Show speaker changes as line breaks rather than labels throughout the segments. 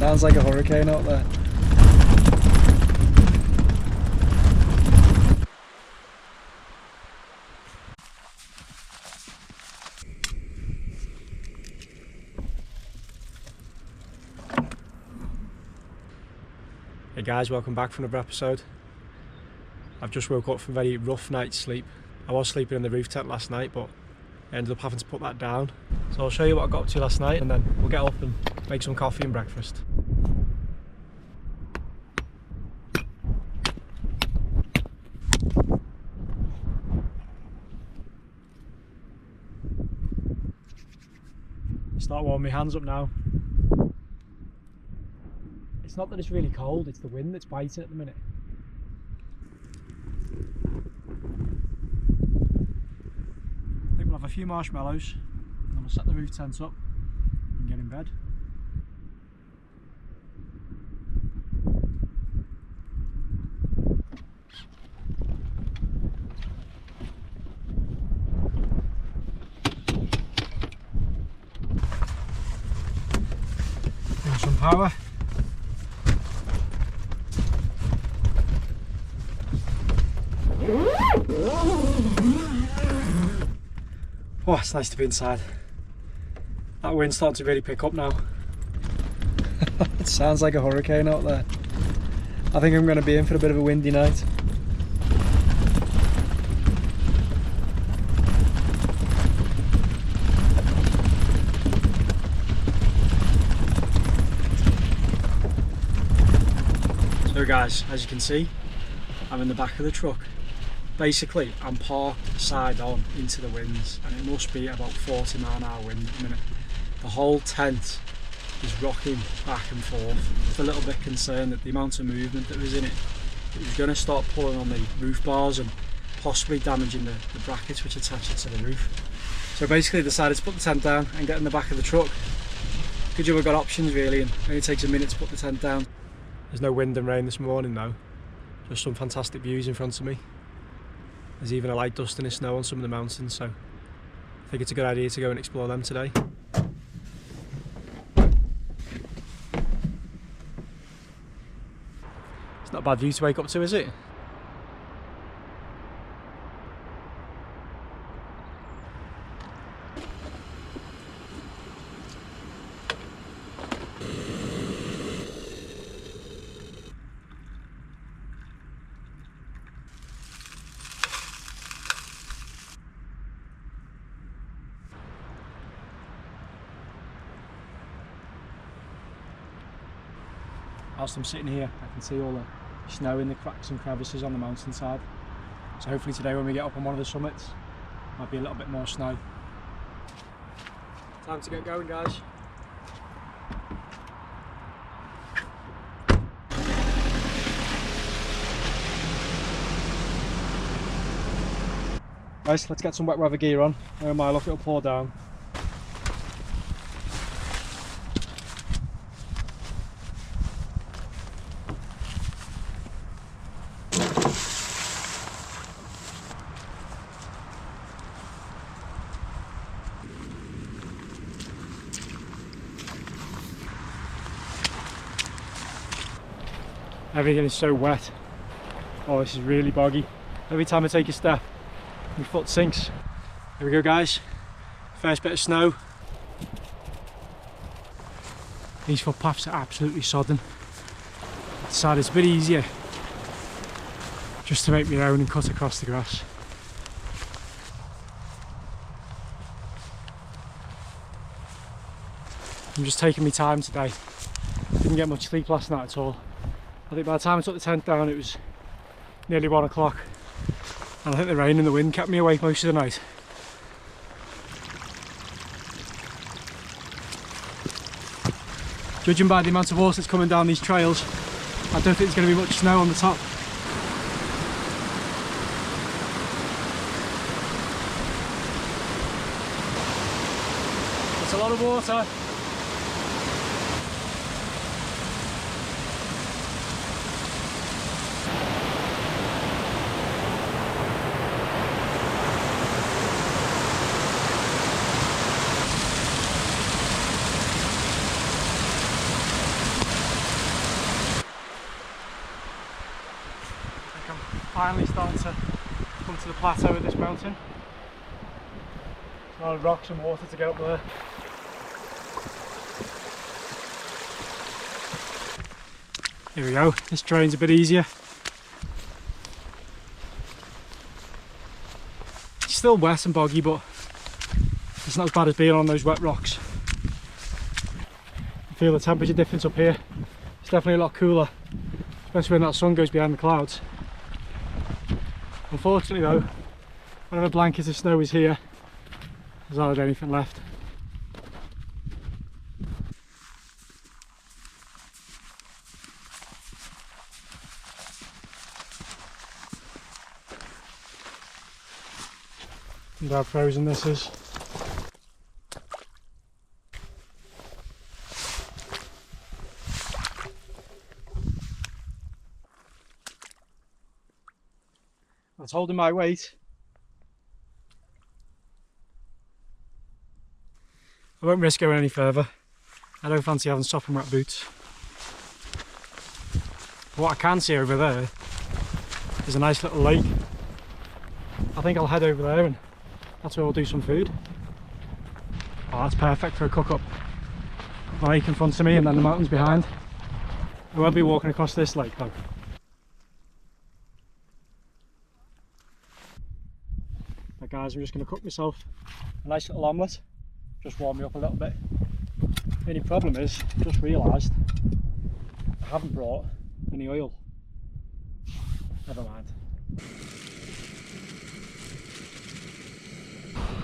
Sounds like a hurricane out there. Hey guys, welcome back for another episode. I've just woke up from a very rough night's sleep. I was sleeping in the roof tent last night, but I ended up having to put that down. So I'll show you what I got up to last night and then we'll get up and make some coffee and breakfast. Start warming my hands up now. It's not that it's really cold, it's the wind that's biting at the minute. I think we'll have a few marshmallows and then we'll set the roof tent up and get in bed. Bring some power. Oh, it's nice to be inside. That wind's starting to really pick up now. It sounds like a hurricane out there. I think I'm going to be in for a bit of a windy night. So guys, as you can see, I'm in the back of the truck. Basically, I'm parked side on into the winds and it must be about 40 mph wind at the minute. The whole tent is rocking back and forth. I was a little bit concerned that the amount of movement that was in it, it was going to start pulling on the roof bars and possibly damaging the brackets which attach it to the roof. So basically I decided to put the tent down and get in the back of the truck. Good job I've got options really, and it only takes a minute to put the tent down. There's no wind and rain this morning though, just some fantastic views in front of me. There's even a light dusting of snow on some of the mountains, so I think it's a good idea to go and explore them today. It's not a bad view to wake up to, is it? Whilst I'm sitting here, I can see all the snow in the cracks and crevices on the mountainside. So hopefully today when we get up on one of the summits, might be a little bit more snow. Time to get going, guys. Right, let's get some wet weather gear on. Oh my, look, it'll pour down. Everything is so wet. Oh, this is really boggy. Every time I take a step, my foot sinks. Here we go, guys. First bit of snow. These footpaths are absolutely sodden. I decided it's a bit easier just to make my own and cut across the grass. I'm just taking my time today. Didn't get much sleep last night at all. I think by the time I took the tent down it was nearly 1 o'clock, and I think the rain and the wind kept me awake most of the night. Judging by the amount of water that's coming down these trails, I don't think there's going to be much snow on the top. It's a lot of water. finally starting to come to the plateau of this mountain. A lot of rocks and water to get up there. Here we go, this terrain's a bit easier. It's still wet and boggy, but it's not as bad as being on those wet rocks. I feel the temperature difference up here. It's definitely a lot cooler, especially when that sun goes behind the clouds. Unfortunately though, whatever blanket of snow is here, there's hardly anything left. And how frozen this is. That's holding my weight. I won't risk going any further. I don't fancy having sopping wet boots. What I can see over there is a nice little lake. I think I'll head over there and that's where we'll do some food. Oh, that's perfect for a cook-up. The lake in front of me and then the mountains behind. I won't be walking across this lake though. Right guys, I'm just going to cook myself a nice little omelette. Just warm me up a little bit. The only problem is, I just realised I haven't brought any oil. Never mind.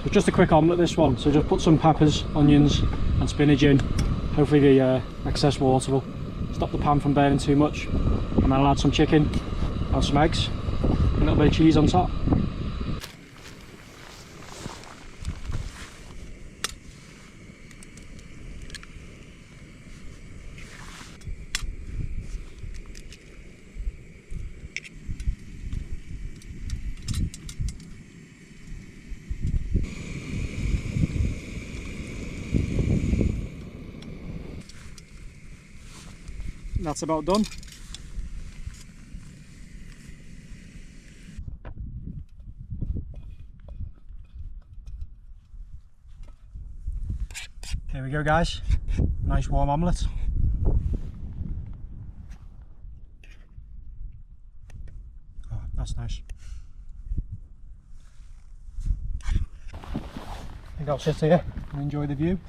So just a quick omelette this one, so just put some peppers, onions and spinach in. Hopefully the excess water will stop the pan from burning too much. And then I'll add some chicken and some eggs, a little bit of cheese on top. That's about done. Here we go guys, nice warm omelette. Oh, that's nice. I think I'll sit here and enjoy the view.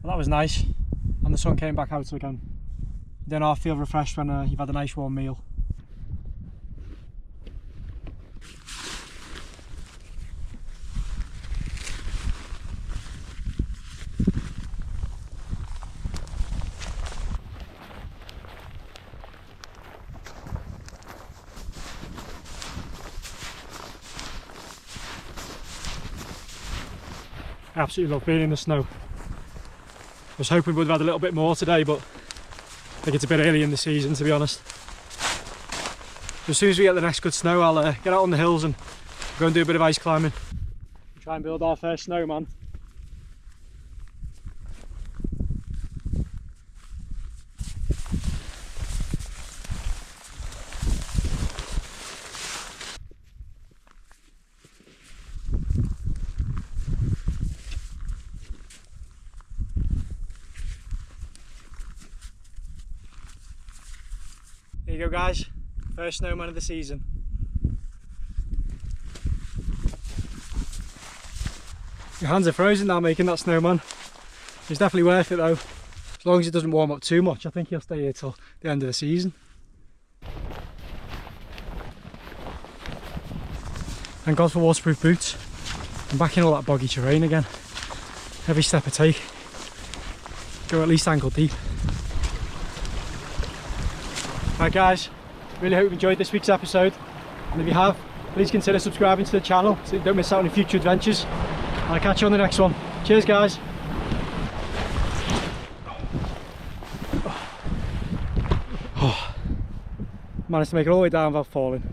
Well, that was nice, and the sun came back out again. You don't half feel refreshed when you've had a nice warm meal. I absolutely love being in the snow. I was hoping we'd have had a little bit more today, but I think it's a bit early in the season to be honest. As soon as we get the next good snow, I'll get out on the hills and go and do a bit of ice climbing. Try and build our first snowman. There you go guys, first snowman of the season. Your hands are frozen now making that snowman. It's definitely worth it though. As long as it doesn't warm up too much, I think he'll stay here till the end of the season. Thank God for waterproof boots. I'm back in all that boggy terrain again. Every step I take, go at least ankle deep. Right guys, really hope you enjoyed this week's episode, and if you have, please consider subscribing to the channel so you don't miss out on any future adventures, and I'll catch you on the next one. Cheers guys. Managed to make it all the way down without falling.